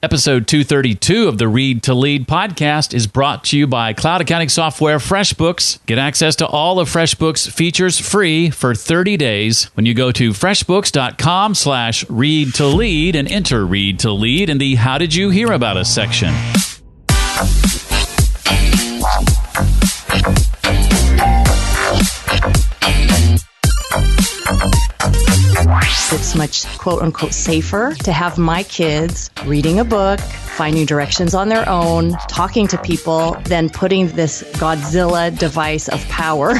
Episode 232 of the Read to Lead podcast is brought to you by cloud accounting software FreshBooks. Get access to all of FreshBooks features free for 30 days when you go to freshbooks.com/read to lead and enter Read to Lead in the How Did You Hear About Us section. It's much, quote unquote, safer to have my kids reading a book, finding directions on their own, talking to people, than putting this Godzilla device of power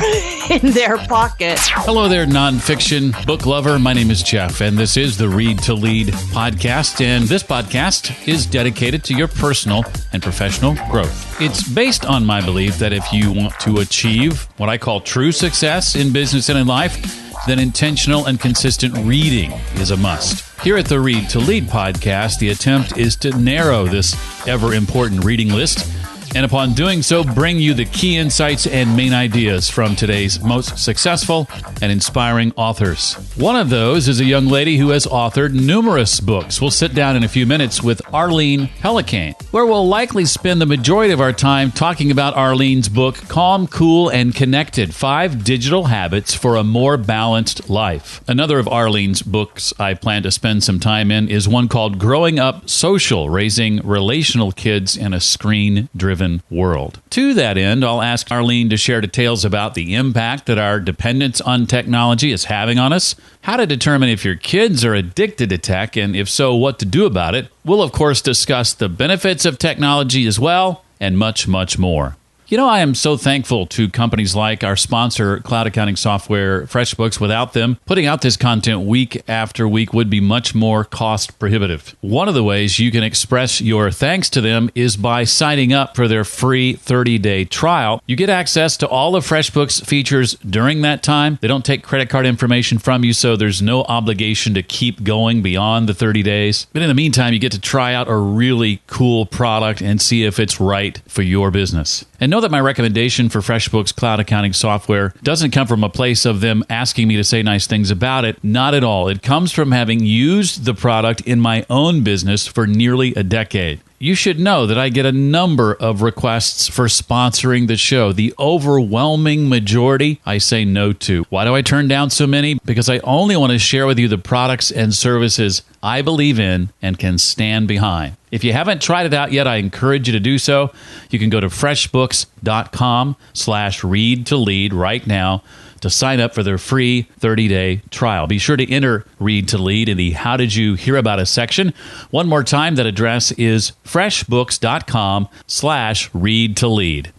in their pocket. Hello there, nonfiction book lover. My name is Jeff, and this is the Read to Lead podcast. And this podcast is dedicated to your personal and professional growth. It's based on my belief that if you want to achieve what I call true success in business and in life, then intentional and consistent reading is a must. Here at the Read to Lead podcast, the attempt is to narrow this ever-important reading list, and upon doing so, bring you the key insights and main ideas from today's most successful and inspiring authors. One of those is a young lady who has authored numerous books. We'll sit down in a few minutes with Arlene Pellicane, where we'll likely spend the majority of our time talking about Arlene's book, Calm, Cool, and Connected: 5 Digital Habits for a More Balanced Life. Another of Arlene's books I plan to spend some time in is one called Growing Up Social: Raising Relational Kids in a Screen-Driven World. To that end, I'll ask Arlene to share details about the impact that our dependence on technology is having on us, how to determine if your kids are addicted to tech, and if so, what to do about it. We'll, of course, discuss the benefits of technology as well, and much, much more. You know, I am so thankful to companies like our sponsor, cloud accounting software FreshBooks. Without them, putting out this content week after week would be much more cost prohibitive. One of the ways you can express your thanks to them is by signing up for their free 30-day trial. You get access to all of FreshBooks features during that time. They don't take credit card information from you, so there's no obligation to keep going beyond the 30 days. But in the meantime, you get to try out a really cool product and see if it's right for your business. And know that my recommendation for FreshBooks cloud accounting software doesn't come from a place of them asking me to say nice things about it. Not at all. It comes from having used the product in my own business for nearly a decade. You should know that I get a number of requests for sponsoring the show. The overwhelming majority I say no to. Why do I turn down so many? Because I only want to share with you the products and services I believe in and can stand behind. If you haven't tried it out yet, I encourage you to do so. You can go to freshbooks.com/read to lead right now to sign up for their free 30-day trial. Be sure to enter Read to Lead in the How Did You Hear About Us section. One more time, that address is freshbooks.com/read to lead.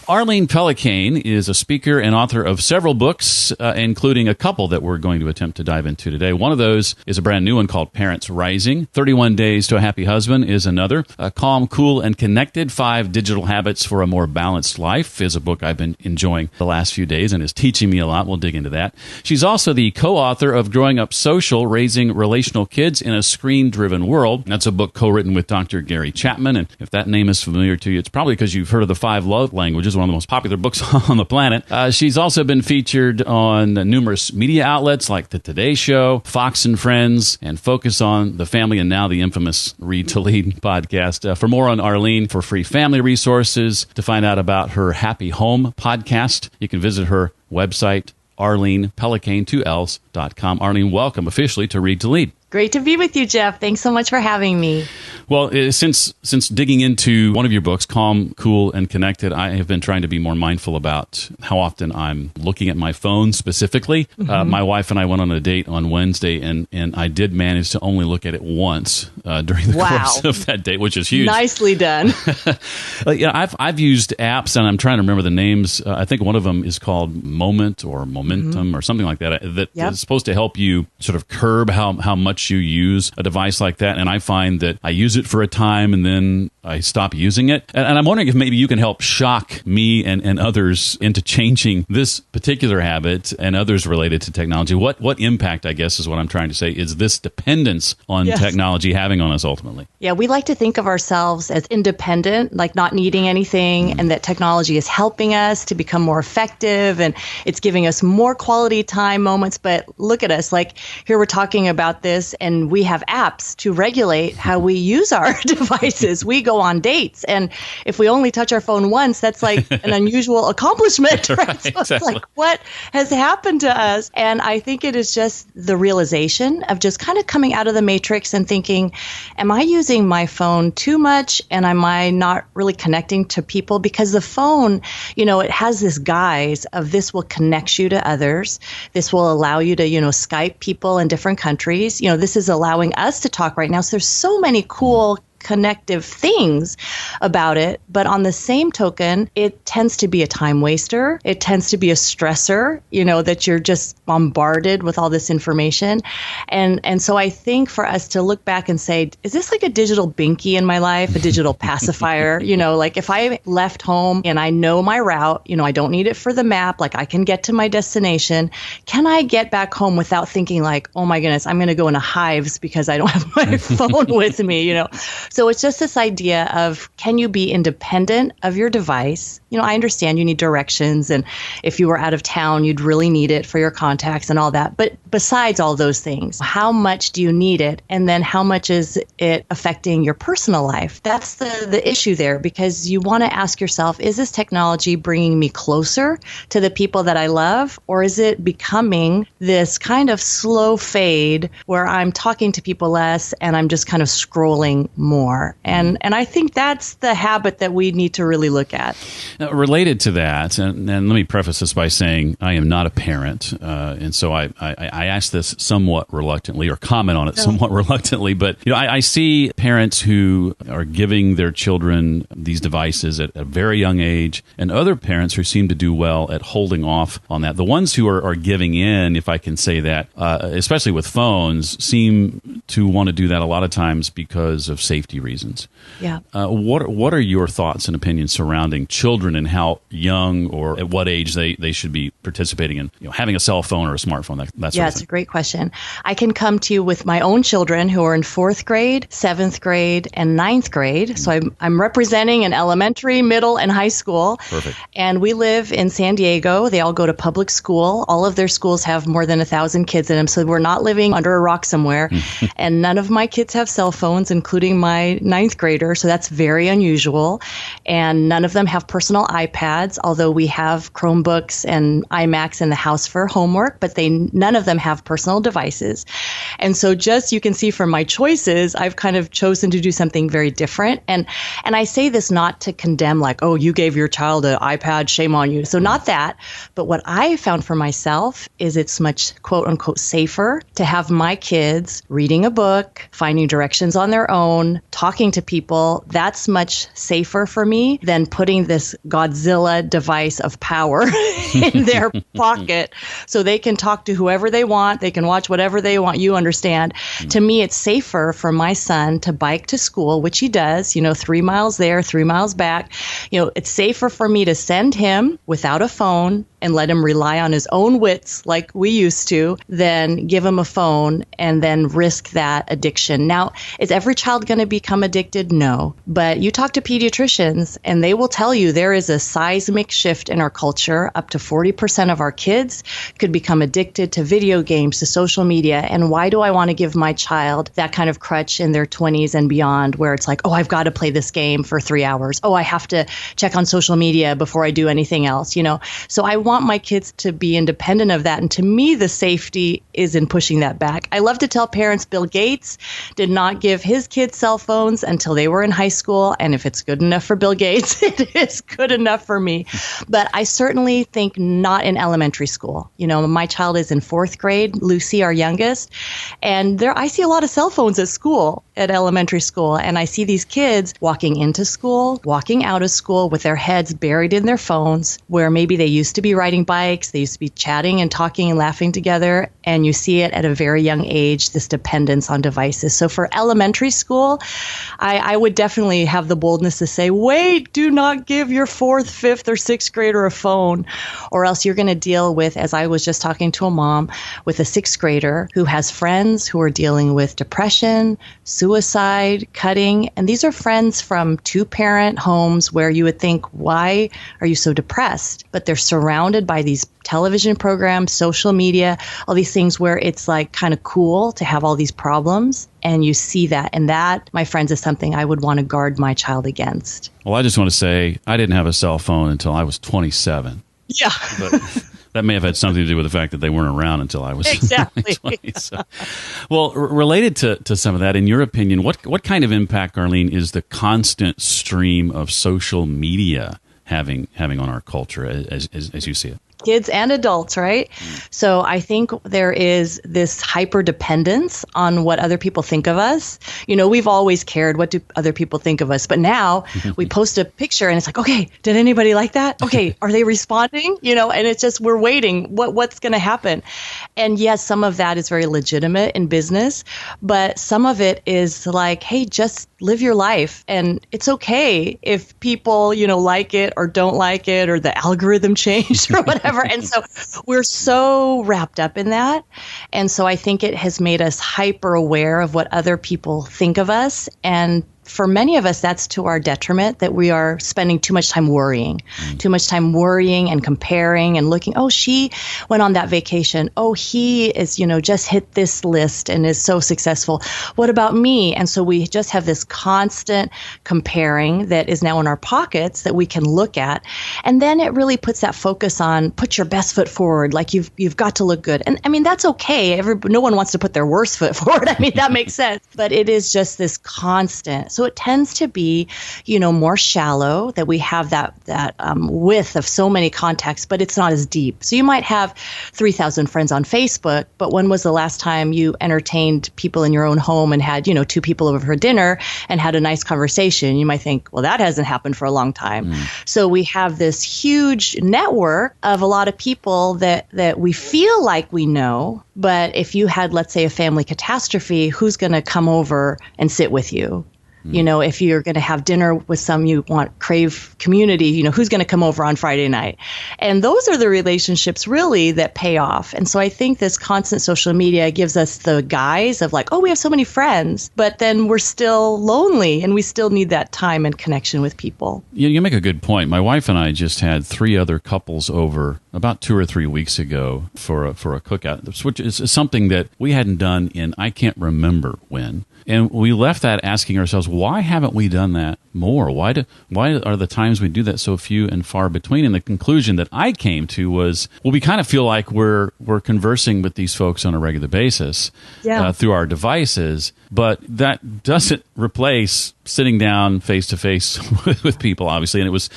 Arlene Pellicane is a speaker and author of several books, including a couple that we're going to attempt to dive into today. One of those is a brand new one called Parents Rising. 31 Days to a Happy Husband is another. Calm, Cool, and Connected: 5 Digital Habits for a More Balanced Life is a book I've been enjoying the last few days and is teaching me a lot. We'll dig into that. She's also the co-author of Growing Up Social: Raising Relational Kids in a Screen-Driven World. That's a book co-written with Dr. Gary Chapman, and if that name is familiar to you, it's probably because you've heard of the 5 love languages, one of the most popular books on the planet. She's also been featured on numerous media outlets like The Today Show, Fox and Friends, and Focus on the Family, and now the infamous Read to Lead podcast. For more on Arlene, for free family resources, to find out about her Happy Home podcast, you can visit her website, ArlenePellicane2Ls.com. Arlene, welcome officially to Read to Lead. Great to be with you, Jeff. Thanks so much for having me. Well, since digging into one of your books, Calm, Cool, and Connected, I have been trying to be more mindful about how often I'm looking at my phone specifically. Mm-hmm. My wife and I went on a date on Wednesday, and I did manage to only look at it once during the course of that date, which is huge. Nicely done. I've used apps, and I'm trying to remember the names. I think one of them is called Moment or Momentum or something like that, that is supposed to help you sort of curb how much you use a device like that. And I find that I use it for a time, and then I stop using it. And I'm wondering if maybe you can help shock me and others into changing this particular habit and others related to technology. What impact, I guess, is what I'm trying to say, is this dependence on technology having on us ultimately? Yeah, we like to think of ourselves as independent, like not needing anything, and that technology is helping us to become more effective and it's giving us more quality time moments. But look at us, like here we're talking about this and we have apps to regulate how we use our devices. We go on dates, and if we only touch our phone once, that's like an unusual accomplishment, right? Right, So exactly. it's like, what has happened to us? And I think it is just the realization of just kind of coming out of the matrix and thinking, am I using my phone too much? And am I not really connecting to people? Because the phone, it has this guise of this will connect you to others. This will allow you to, Skype people in different countries. This is allowing us to talk right now. So there's so many cool connective things about it. But on the same token, it tends to be a time waster. It tends to be a stressor, that you're just bombarded with all this information. And so I think for us to look back and say, is this like a digital binky in my life, a digital pacifier? Like if I left home and I know my route, I don't need it for the map, like I can get to my destination. Can I get back home without thinking like, oh my goodness, I'm going to go into hives because I don't have my phone with me, So it's just this idea of, can you be independent of your device? I understand you need directions, and if you were out of town, you'd really need it for your contacts and all that. But besides all those things, how much do you need it? And then how much is it affecting your personal life? That's the issue there, because you want to ask yourself, is this technology bringing me closer to the people that I love? Or is it becoming this kind of slow fade where I'm talking to people less and I'm just kind of scrolling more? And I think that's the habit that we need to really look at. Now, related to that, and let me preface this by saying I am not a parent, and so I ask this somewhat reluctantly, or comment on it somewhat reluctantly, but I see parents who are giving their children these devices at a very young age, and other parents who seem to do well at holding off on that. The ones who are giving in, if I can say that, especially with phones, seem to want to do that a lot of times because of safety reasons. Yeah. What are your thoughts and opinions surrounding children and how young or at what age they should be participating in having a cell phone or a smartphone, that sort of thing? It's a great question. I can come to you with my own children who are in 4th grade, 7th grade, and 9th grade. So I'm representing an elementary, middle, and high school. Perfect. And we live in San Diego. They all go to public school. All of their schools have more than 1,000 kids in them. So we're not living under a rock somewhere. And none of my kids have cell phones, including my 9th grader. So that's very unusual. And none of them have personal iPads, although we have Chromebooks and iMacs in the house for homework, but none of them have personal devices. And so just you can see from my choices, I've kind of chosen to do something very different. And I say this not to condemn like, oh, you gave your child an iPad, shame on you. So not that. But what I found for myself is it's much, quote unquote, safer to have my kids reading a book, finding directions on their own, talking to people. That's much safer for me than putting this Godzilla device of power in their pocket so they can talk to whoever they want. They can watch whatever they want. You understand. To me, it's safer for my son to bike to school, which he does, 3 miles there, 3 miles back. It's safer for me to send him without a phone and let him rely on his own wits like we used to, than give him a phone and then risk that addiction. Now, is every child going to become addicted? No. But you talk to pediatricians and they will tell you there is a seismic shift in our culture. Up to 40% of our kids could become addicted to video games, to social media. And why do I want to give my child that kind of crutch in their 20s and beyond, where it's like, oh, I've got to play this game for 3 hours. Oh, I have to check on social media before I do anything else, So I want my kids to be independent of that. And to me, the safety is in pushing that back. I love to tell parents Bill Gates did not give his kids cell phones until they were in high school. And if it's good enough for Bill Gates, it is good enough for me. But I certainly think not in elementary school. My child is in 4th grade, Lucy, our youngest. And I see a lot of cell phones at school, at elementary school. And I see these kids walking into school, walking out of school with their heads buried in their phones, where maybe they used to be riding bikes. They used to be chatting and talking and laughing together. And you see it at a very young age, this dependence on devices. So for elementary school, I would definitely have the boldness to say, wait, do not give your 4th, 5th, or 6th grader a phone, or else you're going to deal with, as I was just talking to a mom, with a 6th grader who has friends who are dealing with depression, suicide, cutting. And these are friends from 2-parent homes where you would think, why are you so depressed? But they're surrounded by these television programs, social media, all these things where it's like kind of cool to have all these problems. And you see that. And that, my friends, is something I would want to guard my child against. Well, I just want to say I didn't have a cell phone until I was 27. Yeah. But that may have had something to do with the fact that they weren't around until I was exactly 20. So. Well, related to some of that, in your opinion, what kind of impact, Arlene, is the constant stream of social media having on our culture as you see it? Kids and adults, right? So I think there is this hyper dependence on what other people think of us. You know, we've always cared, what do other people think of us? But now we post a picture and it's like, okay, did anybody like that? Okay, are they responding? You know, and it's just, we're waiting. What's going to happen? And yes, some of that is very legitimate in business, but some of it is like, hey, just live your life. And it's okay if people, you know, like it or don't like it, or the algorithm changed or whatever. And so we're so wrapped up in that. And so I think it has made us hyper aware of what other people think of us. And for many of us, that's to our detriment, that we are spending too much time worrying and comparing and looking, oh, she went on that vacation. Oh, he is, you know, just hit this list and is so successful. What about me? And so we just have this constant comparing that is now in our pockets that we can look at. And then it really puts that focus on put your best foot forward. Like you've got to look good. And I mean, that's okay. No one wants to put their worst foot forward. I mean, that makes sense. But it is just this constant. So it tends to be, you know, more shallow, that we have that width of so many contacts, but it's not as deep. So you might have 3,000 friends on Facebook, but when was the last time you entertained people in your own home and had, you know, 2 people over for dinner and had a nice conversation? You might think, well, that hasn't happened for a long time. So we have this huge network of a lot of people that we feel like we know, but if you had, let's say, a family catastrophe, who's going to come over and sit with you? You know, if you're going to have dinner with some you crave community, you know, who's going to come over on Friday night? And those are the relationships really that pay off. And so I think this constant social media gives us the guise of like, oh, we have so many friends, but then we're still lonely and we still need that time and connection with people. You make a good point. My wife and I just had 3 other couples over about 2 or 3 weeks ago for a cookout, which is something that we hadn't done in I can't remember when. And we left that asking ourselves, why haven't we done that more? Why are the times we do that so few and far between? And the conclusion that I came to was, well, we kind of feel like we're conversing with these folks on a regular basis through our devices, but that doesn't replace sitting down face to face with people, obviously. And it was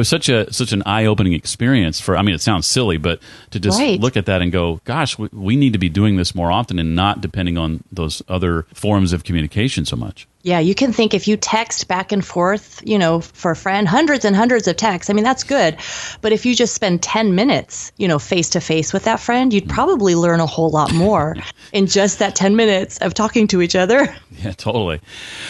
such an eye-opening experience for, I mean, it sounds silly, but to just look at that and go, gosh, we need to be doing this more often and not depending on those other forms of communication so much. Yeah, you can think if you text back and forth, you know, for a friend, hundreds and hundreds of texts, I mean, that's good. But if you just spend 10 minutes, you know, face to face with that friend, you'd probably learn a whole lot more in just that 10 minutes of talking to each other. Yeah, totally.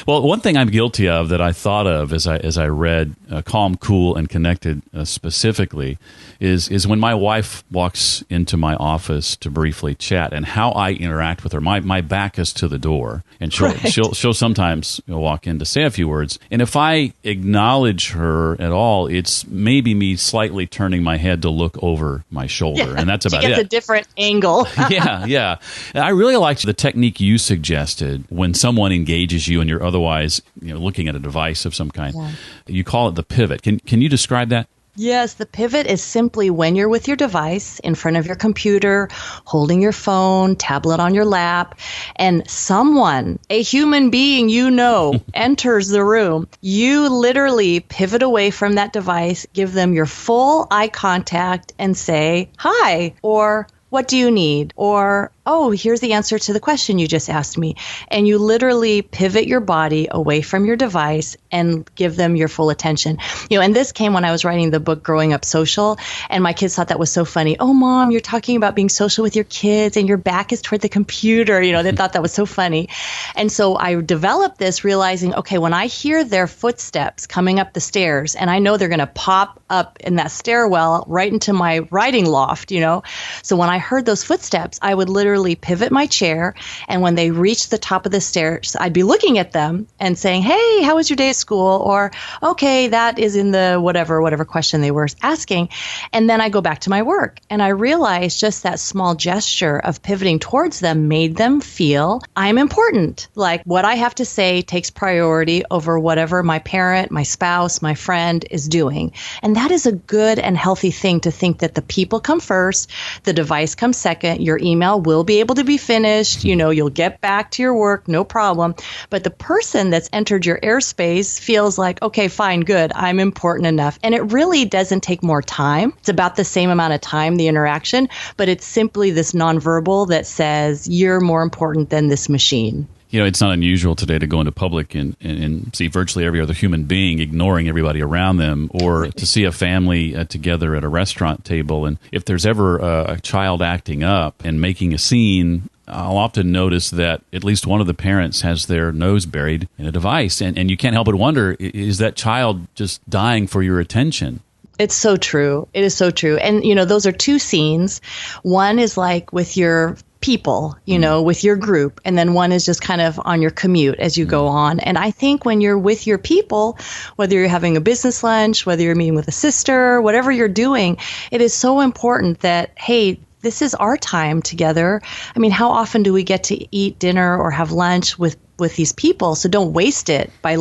Well, one thing I'm guilty of that I thought of as I read Calm, Cool, and Connected specifically is when my wife walks into my office to briefly chat and how I interact with her. My back is to the door, and she'll sometimes walk in to say a few words. And if I acknowledge her at all, it's maybe me slightly turning my head to look over my shoulder, and that's about it. She gets a different angle. Yeah. And I really liked the technique you suggested when someone engages you and you're otherwise, you know, looking at a device of some kind. Yeah. You call it the pivot. Can you describe that? Yes, the pivot is simply when you're with your device in front of your computer, holding your phone, tablet on your lap, and someone, a human being you know, enters the room. You literally pivot away from that device, give them your full eye contact, and say, hi, or what do you need? Or oh, here's the answer to the question you just asked me. And you literally pivot your body away from your device and give them your full attention. And this came when I was writing the book, Growing Up Social. And my kids thought that was so funny. Oh, Mom, you're talking about being social with your kids and your back is toward the computer. They thought that was so funny. And so I developed this realizing, okay, when I hear their footsteps coming up the stairs and I know they're going to pop up in that stairwell right into my writing loft, So when I heard those footsteps, I would literally pivot my chair. And when they reached the top of the stairs, I'd be looking at them and saying, hey, how was your day at school? Or, okay, that is in the whatever question they were asking. And then I go back to my work. And I realized just that small gesture of pivoting towards them made them feel I'm important. Like what I have to say takes priority over whatever my parent, my spouse, my friend is doing. And that is a good and healthy thing to think that the people come first, the device comes second, your email will be able to be finished, you'll get back to your work, no problem. But the person that's entered your airspace feels like, okay, fine, good, I'm important enough. And it really doesn't take more time. It's about the same amount of time, the interaction, but it's simply this nonverbal that says you're more important than this machine. It's not unusual today to go into public and see virtually every other human being ignoring everybody around them, or to see a family together at a restaurant table. And if there's ever a child acting up and making a scene, I'll often notice that at least one of the parents has their nose buried in a device. And you can't help but wonder, is that child just dying for your attention? It's so true. It is so true. And, those are two scenes. One is like with your people, with your group. And then one is just kind of on your commute as you go on. And I think when you're with your people, whether you're having a business lunch, whether you're meeting with a sister, whatever you're doing, it is so important that, hey, this is our time together. I mean, how often do we get to eat dinner or have lunch with these people? So don't waste it by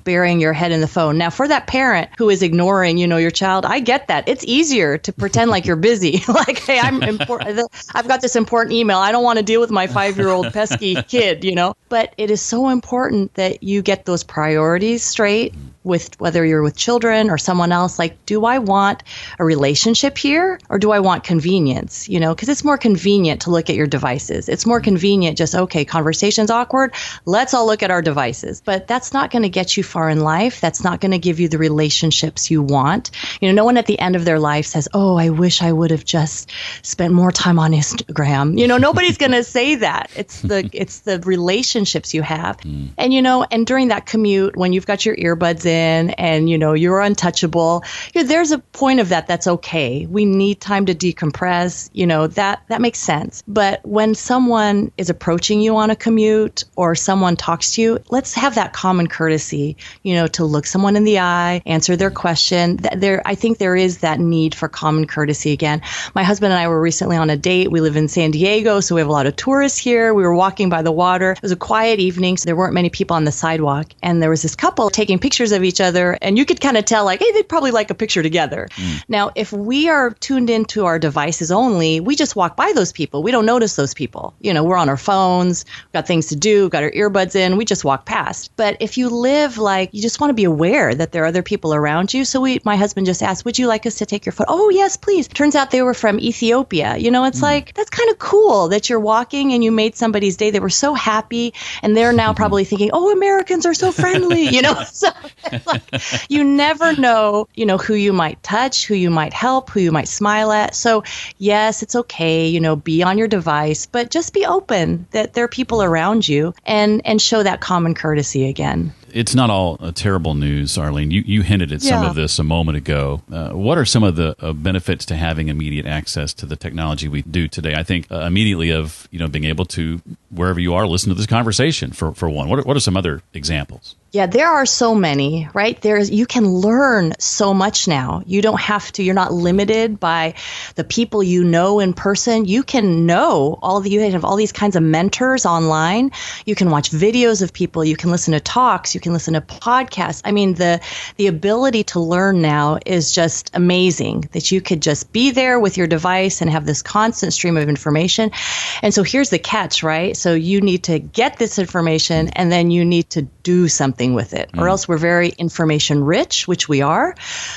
burying your head in the phone. Now, for that parent who is ignoring, your child, I get that. It's easier to pretend like you're busy. Like, hey, I'm important. I've got this important email. I don't want to deal with my 5-year-old pesky kid, But it is so important that you get those priorities straight with whether you're with children or someone else. Like, do I want a relationship here or do I want convenience? Because it's more convenient to look at your devices. It's more convenient just, okay, conversation's awkward. Let's all look at our devices. But that's not going to get you far in life. That's not going to give you the relationships you want. No one at the end of their life says, oh, I wish I would have just spent more time on Instagram. Nobody's going to say that. It's the relationships you have. And, and during that commute, when you've got your earbuds in and, you're untouchable, there's a point of that's okay. We need time to decompress. That makes sense. But when someone is approaching you on a commute or someone talks to you, let's have that common courtesy, to look someone in the eye, answer their question. I think there is that need for common courtesy again. My husband and I were recently on a date. We live in San Diego, so we have a lot of tourists here. We were walking by the water. It was a quiet evening, so there weren't many people on the sidewalk. And there was this couple taking pictures of each other, and you could kind of tell, like, hey, they'd probably like a picture together. Now, if we are tuned into our devices only, we just walk by those people. We don't notice those people. We're on our phones, we've got things to do, we've got our earbuds in, we just walk past. But if you live like you just want to be aware that there are other people around you. So my husband just asked, would you like us to take your photo? Oh, yes, please. Turns out they were from Ethiopia. It's like, that's kind of cool that you're walking and you made somebody's day. They were so happy. And they're now probably thinking, oh, Americans are so friendly, So like, you never know, who you might touch, who you might help, who you might smile at. So yes, it's okay, be on your device, but just be open that there are people around you and show that common courtesy again. It's not all terrible news, Arlene. You hinted at some of this a moment ago. What are some of the benefits to having immediate access to the technology we do today? I think immediately of being able to, wherever you are, listen to this conversation for one. What are some other examples? Yeah, there are so many, right? You can learn so much now. You don't have to, you're not limited by the people you know in person. You can know you have all these kinds of mentors online. You can watch videos of people. You can listen to talks. You can listen to podcasts. I mean, the ability to learn now is just amazing, that you could just be there with your device and have this constant stream of information. And so here's the catch, right? so you need to get this information and then you need to do something with it, or else we're very information rich, which we are,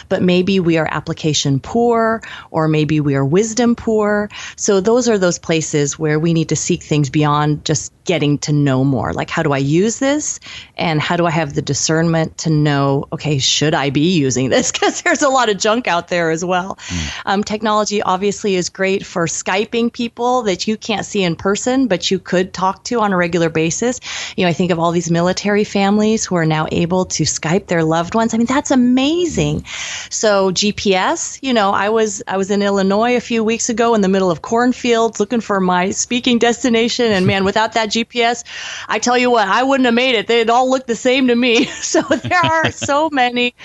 but maybe we are application poor, or maybe we are wisdom poor. So those are those places where we need to seek things beyond just getting to know more. Like, how do I use this? And how do I have the discernment to know, okay, should I be using this? Because there's a lot of junk out there as well. Technology obviously is great for Skyping people that you can't see in person, but you could talk to on a regular basis. I think of all these military families who are now able to Skype their loved ones. I mean, that's amazing. So GPS, I was in Illinois a few weeks ago in the middle of cornfields looking for my speaking destination. And man, without that GPS, I tell you what, I wouldn't have made it. They'd all look the same to me. So there are so many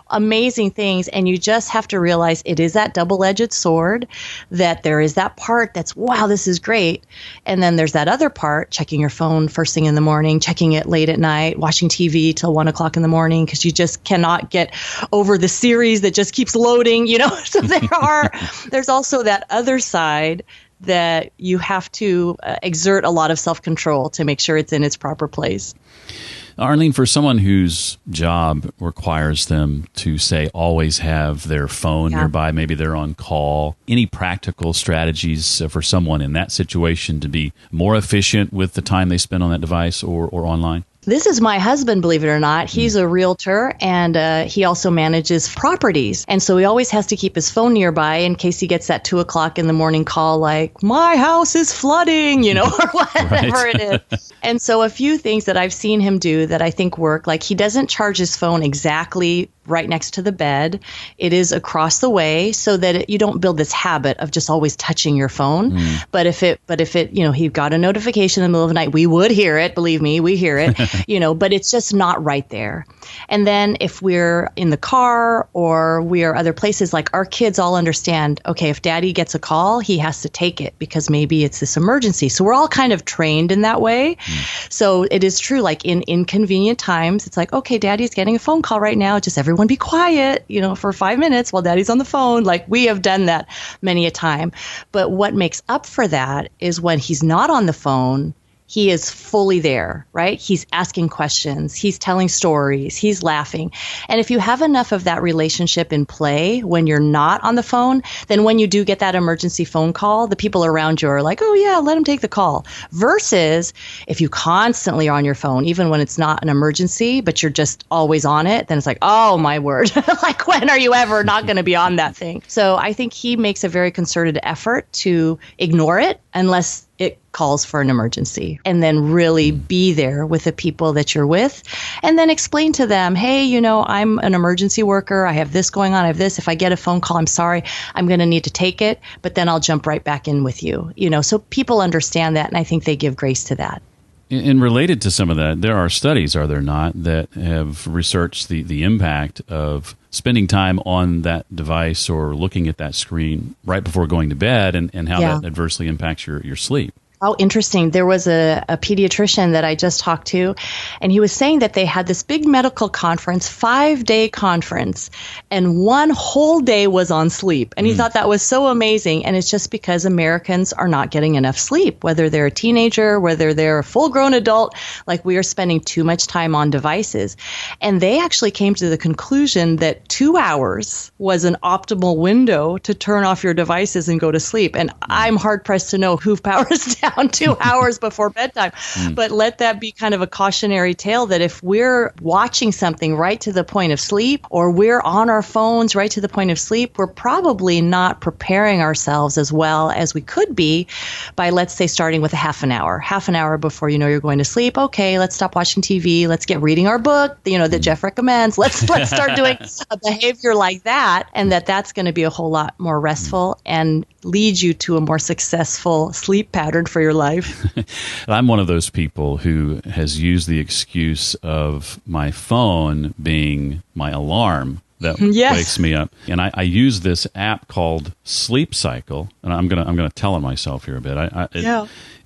amazing things. And you just have to realize it is that double-edged sword, that there is that part that's, wow, this is great. And then there's that other part, checking your phone first thing in the morning, checking it late at night, watching TV till 1 o'clock in the morning, because you just cannot get over the series that just keeps loading, So there's also that other side that you have to exert a lot of self-control to make sure it's in its proper place. Arlene, for someone whose job requires them to, say, always have their phone nearby, maybe they're on call, any practical strategies for someone in that situation to be more efficient with the time they spend on that device or online? This is my husband, believe it or not. He's a realtor, and he also manages properties. And so he always has to keep his phone nearby in case he gets that 2 o'clock in the morning call like, my house is flooding, or whatever it is. And so a few things that I've seen him do that I think work, like he doesn't charge his phone exactly right next to the bed. It is across the way so that you don't build this habit of just always touching your phone. But if it, he got a notification in the middle of the night, we would hear it. Believe me, we hear it, but it's just not right there. And then if we're in the car or we are other places, like our kids all understand, okay, if daddy gets a call, he has to take it because maybe it's this emergency. So we're all kind of trained in that way. So it is true, like in inconvenient times, it's like, okay, daddy's getting a phone call right now. Just everyone be quiet, for 5 minutes while daddy's on the phone. Like, we have done that many a time. But what makes up for that is when he's not on the phone, he is fully there, right? He's asking questions. He's telling stories. He's laughing. And if you have enough of that relationship in play when you're not on the phone, then when you do get that emergency phone call, the people around you are like, oh yeah, let him take the call. Versus if you constantly are on your phone, even when it's not an emergency, but you're just always on it, then it's like, oh my word, like when are you ever not going to be on that thing? So I think he makes a very concerted effort to ignore it unless it calls for an emergency, and then really be there with the people that you're with, and then explain to them, hey, I'm an emergency worker. I have this going on. I have this. If I get a phone call, I'm sorry. I'm going to need to take it, but then I'll jump right back in with you. So people understand that, and I think they give grace to that. And related to some of that, there are studies, are there not, that have researched the impact of spending time on that device or looking at that screen right before going to bed and how that adversely impacts your sleep. How interesting. There was a pediatrician that I just talked to, and he was saying that they had this big medical conference, 5-day conference, and one whole day was on sleep. And he thought that was so amazing. And it's just because Americans are not getting enough sleep, whether they're a teenager, whether they're a full-grown adult, like we are spending too much time on devices. And they actually came to the conclusion that 2 hours was an optimal window to turn off your devices and go to sleep. And I'm hard-pressed to know who powers down 2 hours before bedtime. But let that be kind of a cautionary tale that if we're watching something right to the point of sleep, or we're on our phones right to the point of sleep, we're probably not preparing ourselves as well as we could be by, let's say, starting with half an hour before you're going to sleep. Okay, let's stop watching TV. Let's get reading our book, that Jeff recommends. Let's start doing a behavior like that, and that's going to be a whole lot more restful and lead you to a more successful sleep pattern for your life. I'm one of those people who has used the excuse of my phone being my alarm that wakes me up. And I use this app called Sleep Cycle, and I'm gonna tell on myself here a bit.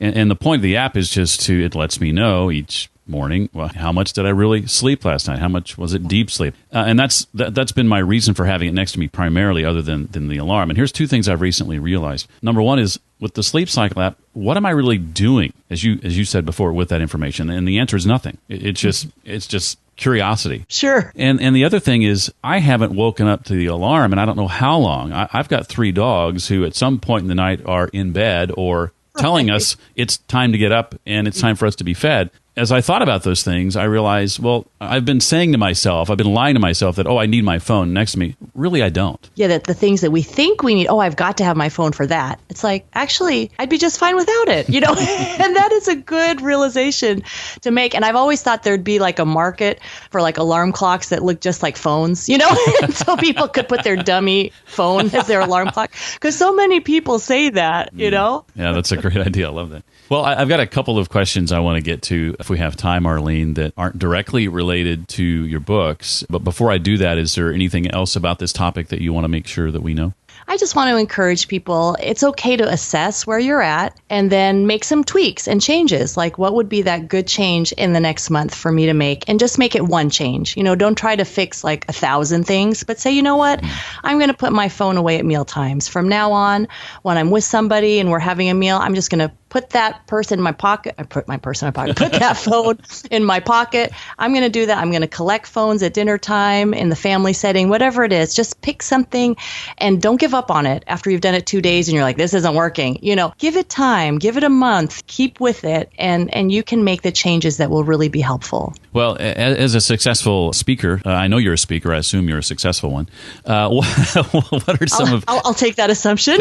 And the point of the app is just it lets me know each morning, well, how much did I really sleep last night? How much was it deep sleep? And that's been my reason for having it next to me primarily, other than the alarm. And here's two things I've recently realized. Number one is with the sleep cycle app, what am I really doing, as you said before, with that information? And the answer is nothing. It's just curiosity. Sure. And the other thing is, I haven't woken up to the alarm, and I don't know how long. I've got 3 dogs who at some point in the night are in bed or telling us it's time to get up and it's time for us to be fed. As I thought about those things, I realized, well, I've been saying to myself, I've been lying to myself that, I need my phone next to me. Really, I don't. Yeah, that the things that we think we need, I've got to have my phone for that. It's like, actually, I'd be just fine without it, And that is a good realization to make. And I've always thought there'd be like a market for like alarm clocks that look just like phones, so people could put their dummy phone as their alarm clock. Because so many people say that, Yeah, that's a great idea. I love that. Well, I've got a couple of questions I want to get to, if we have time, Arlene, that aren't directly related to your books. But before I do that, is there anything else about this topic that you want to make sure that we know? I just want to encourage people, it's okay to assess where you're at and then make some tweaks and changes. Like, what would be that good change in the next month for me to make? And just make it one change. Don't try to fix like 1,000 things, but say, you know what? I'm going to put my phone away at meal times. From now on, when I'm with somebody and we're having a meal, I'm just going to put that person in my pocket. I put my purse in my pocket. Put that phone in my pocket. I'm going to do that. I'm going to collect phones at dinner time, in the family setting, whatever it is. Just pick something and don't give up on it after you've done it 2 days and you're like, this isn't working. Give it time. Give it a month. Keep with it. And you can make the changes that will really be helpful. Well, as a successful speaker, I know you're a speaker. I assume you're a successful one. What are some of... I'll take that assumption.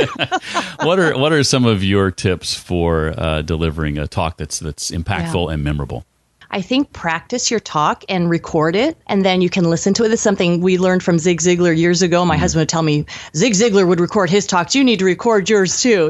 What are some of your tips for delivering a talk that's impactful and memorable? I think practice your talk and record it, and then you can listen to it. This is something we learned from Zig Ziglar years ago. My husband would tell me, Zig Ziglar would record his talks. You need to record yours too,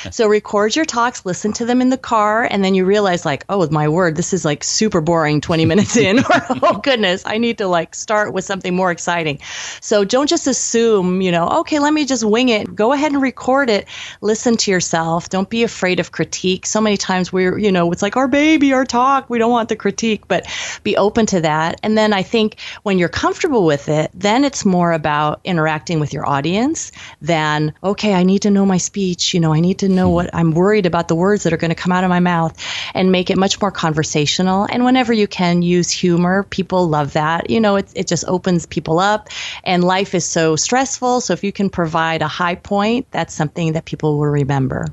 So record your talks, listen to them in the car, and then you realize like, oh, my word, this is like super boring 20 minutes in. Or, oh, goodness, I need to like start with something more exciting. So don't just assume, okay, let me just wing it. Go ahead and record it. Listen to yourself. Don't be afraid of critique. So many times we're, it's like our baby, our talk. We don't want the critique, but be open to that. And then I think when you're comfortable with it, then it's more about interacting with your audience than, okay, I need to know my speech. I need to know what I'm worried about, the words that are going to come out of my mouth, and make it much more conversational. And whenever you can, use humor. People love that. It just opens people up, and life is so stressful. So if you can provide a high point, that's something that people will remember.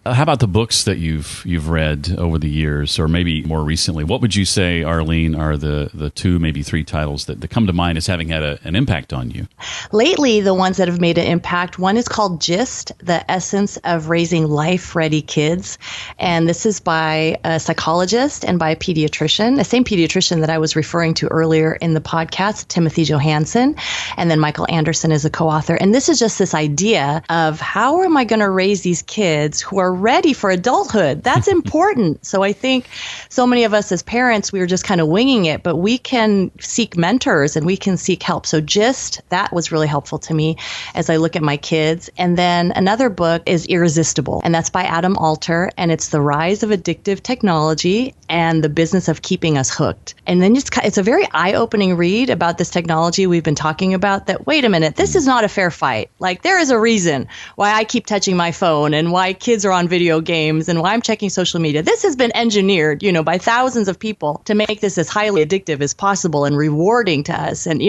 How about the books that you've read over the years, or maybe more recently? What would you say, Arlene, are the 2, maybe 3 titles that come to mind as having had an impact on you? Lately, the ones that have made an impact, one is called Gist, The Essence of Raising Life-Ready Kids. And this is by a psychologist and by a pediatrician, the same pediatrician that I was referring to earlier in the podcast, Timothy Johansson. And then Michael Anderson is a co-author. And this is just this idea of how am I going to raise these kids who are ready for adulthood? That's important. So I think so many of us as parents, we were just kind of winging it, but we can seek mentors and we can seek help. So Gist, that was really helpful to me as I look at my kids. And then another book is Irresistible, and that's by Adam Alter, and it's the rise of addictive technology and the business of keeping us hooked. And then it's a very eye-opening read about this technology we've been talking about, that, wait a minute, this is not a fair fight. Like, there is a reason why I keep touching my phone and why kids are on video games and why I'm checking social media. This has been engineered, by thousands of people to make this as highly addictive as possible and rewarding to us. And,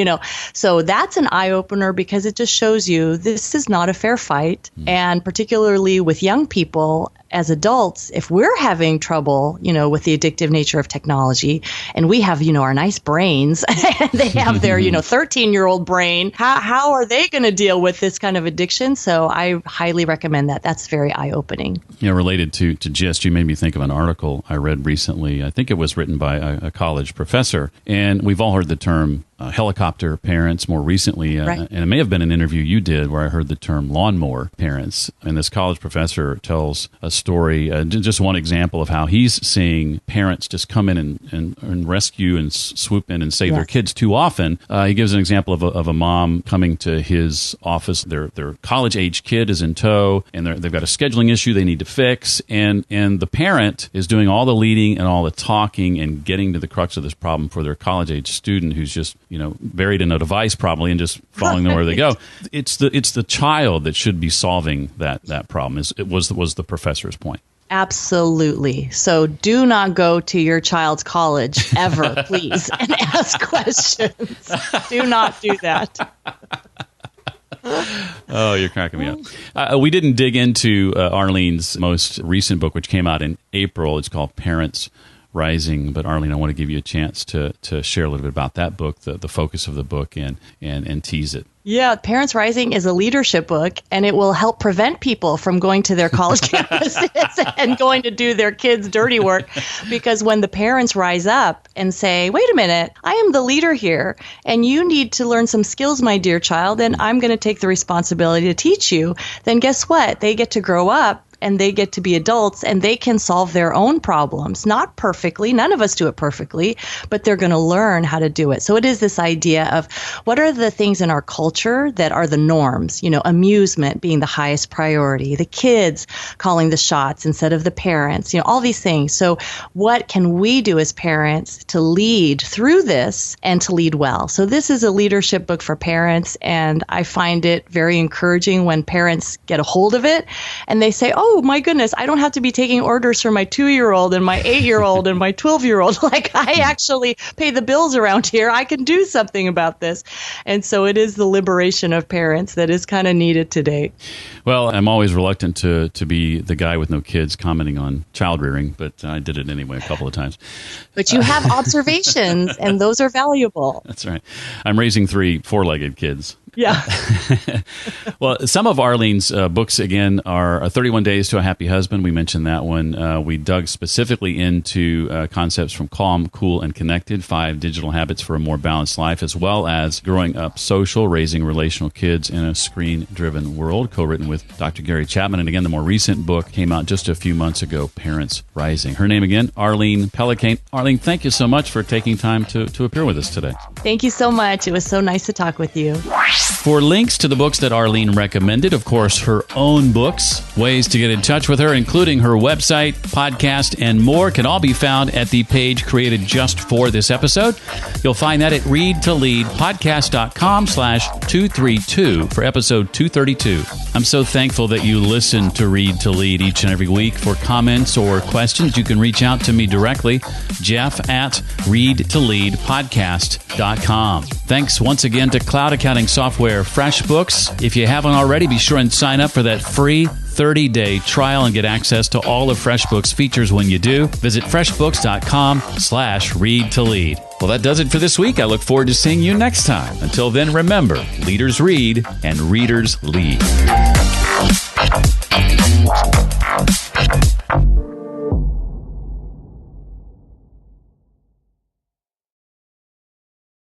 so that's an eye-opener, because it just shows you this is not a fair fight. And particularly with young people, as adults, if we're having trouble, with the addictive nature of technology, and we have, our nice brains, and they have their, 13-year-old brain, how are they going to deal with this kind of addiction? So I highly recommend that. That's very eye-opening. Related to Gist, you made me think of an article I read recently. I think it was written by a college professor, and we've all heard the term helicopter parents more recently, right. And it may have been an interview you did where I heard the term lawnmower parents. And this college professor tells a story, just one example of how he's seeing parents just come in and rescue and swoop in and save their kids too often. He gives an example of a mom coming to his office. Their college-age kid is in tow, and they've got a scheduling issue they need to fix. And the parent is doing all the leading and all the talking and getting to the crux of this problem for their college-age student who's just buried in a device probably and just following them where they go. It's the child that should be solving that problem. Was the professor's point. Absolutely. So do not go to your child's college ever, please, and ask questions. Do not do that. Oh, you're cracking me up. We didn't dig into Arlene's most recent book, which came out in April. It's called Parents Rising. But Arlene, I want to give you a chance to share a little bit about that book, the focus of the book, and tease it. Yeah, Parents Rising is a leadership book, and it will help prevent people from going to their college campuses and going to do their kids' dirty work. Because when the parents rise up and say, wait a minute, I am the leader here, and you need to learn some skills, my dear child, and I'm going to take the responsibility to teach you, then guess what? They get to grow up and they get to be adults and they can solve their own problems. Not perfectly. None of us do it perfectly, but they're going to learn how to do it. So it is this idea of what are the things in our culture that are the norms? Amusement being the highest priority, the kids calling the shots instead of the parents, all these things. So what can we do as parents to lead through this and to lead well? So this is a leadership book for parents, and I find it very encouraging when parents get a hold of it and they say, oh, my goodness, I don't have to be taking orders from my 2-year-old and my 8-year-old and my 12-year-old. Like, I actually pay the bills around here. I can do something about this. And so it is the liberation of parents that is kind of needed today. Well, I'm always reluctant to be the guy with no kids commenting on child rearing, but I did it anyway a couple of times. But you have observations, and those are valuable. That's right. I'm raising 3 4-legged kids. Yeah. Well, some of Arlene's books, again, are 31 Days to a Happy Husband. We mentioned that one. We dug specifically into concepts from Calm, Cool, and Connected, 5 Digital Habits for a More Balanced Life, as well as Growing Up Social, Raising Relational Kids in a Screen-Driven World, co-written with Dr. Gary Chapman. And again, the more recent book came out just a few months ago, Parents Rising. Her name again, Arlene Pellicane. Arlene, thank you so much for taking time to appear with us today. Thank you so much. It was so nice to talk with you. For links to the books that Arlene recommended, of course, her own books, ways to get in touch with her, including her website, podcast, and more, can all be found at the page created just for this episode. You'll find that at readtoleadpodcast.com/232 for episode 232. I'm so thankful that you listen to Read to Lead each and every week. For comments or questions, you can reach out to me directly, jeff@readtoleadpodcast.com. Thanks once again to cloud accounting software FreshBooks. If you haven't already, be sure and sign up for that free 30-day trial and get access to all of FreshBooks' features when you do. Visit freshbooks.com/read-to-lead. Well, that does it for this week. I look forward to seeing you next time. Until then, remember, leaders read and readers lead.